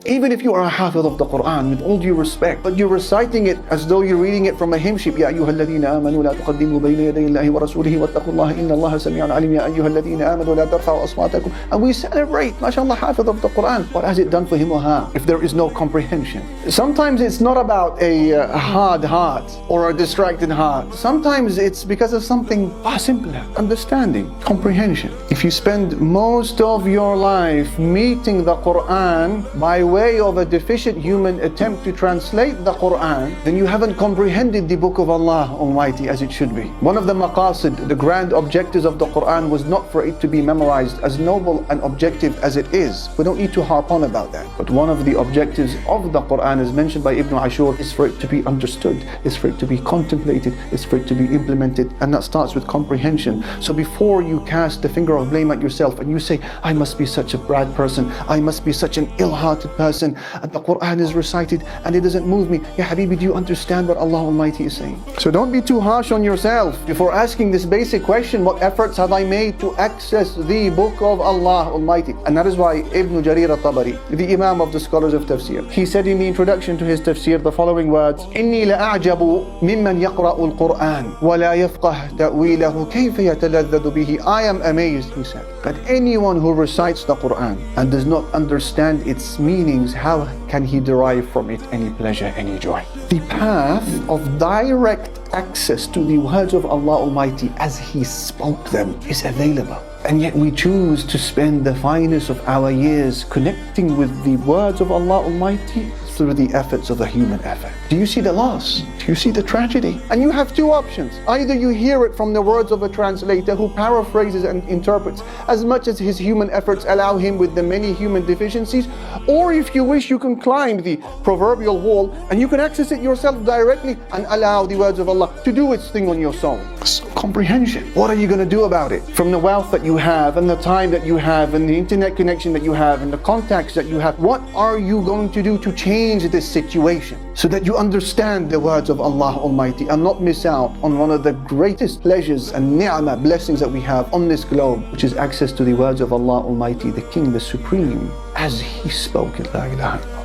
Even if you are a hafiz of the Qur'an, with all due respect, but you're reciting it as though you're reading it from a hymn sheet. Ya ayyuha alladhina amanu la tuqaddimu bayna yaday Allahi wa rasulihi wattaqullaha inna Allaha sami'un alim. Ya ayyuha alladhina amanu la tarfa'u aswatakum. And we celebrate, mashallah, hafiz of the Qur'an. What has it done for him or her if there is no comprehension? Sometimes it's not about a hard heart or a distracted heart. Sometimes it's because of something far simpler. Understanding, comprehension. If you spend most of your life meeting the Qur'an by way of a deficient human attempt to translate the Qur'an, then you haven't comprehended the book of Allah Almighty as it should be. One of the maqasid, the grand objectives of the Qur'an, was not for it to be memorized, as noble and objective as it is. We don't need to harp on about that. But one of the objectives of the Qur'an, as mentioned by Ibn Ashur, is for it to be understood, is for it to be contemplated, is for it to be implemented, and that starts with comprehension. So before you cast the finger of blame at yourself and you say, I must be such a bad person, I must be such an ill-hearted person, and the Qur'an is recited and it doesn't move me. Ya Habibi, do you understand what Allah Almighty is saying? So don't be too harsh on yourself before asking this basic question: what efforts have I made to access the book of Allah Almighty? And that is why Ibn Jarir al-Tabari, the Imam of the scholars of tafsir, he said in the introduction to his tafsir the following words: إني لأعجب ممن يقرأ القرآن ولا يفقه تأويله كيف يتلذذ به. I am amazed, he said, that anyone who recites the Qur'an and does not understand its meanings, how can he derive from it any pleasure, any joy? The path of direct access to the words of Allah Almighty as He spoke them is available. And yet we choose to spend the finest of our years connecting with the words of Allah Almighty through the efforts of the human effort. Do you see the loss? Do you see the tragedy? And you have two options. Either you hear it from the words of a translator who paraphrases and interprets as much as his human efforts allow him with the many human deficiencies, or if you wish, you can climb the proverbial wall and you can access it yourself directly and allow the words of Allah to do its thing on your soul. So comprehension. What are you going to do about it? From the wealth that you have and the time that you have and the internet connection that you have and the contacts that you have, what are you going to do to change this situation so that you understand the words of Allah Almighty and not miss out on one of the greatest pleasures and ni'mah, blessings that we have on this globe, which is access to the words of Allah Almighty, the King, the Supreme, as He spoke it. La ilaha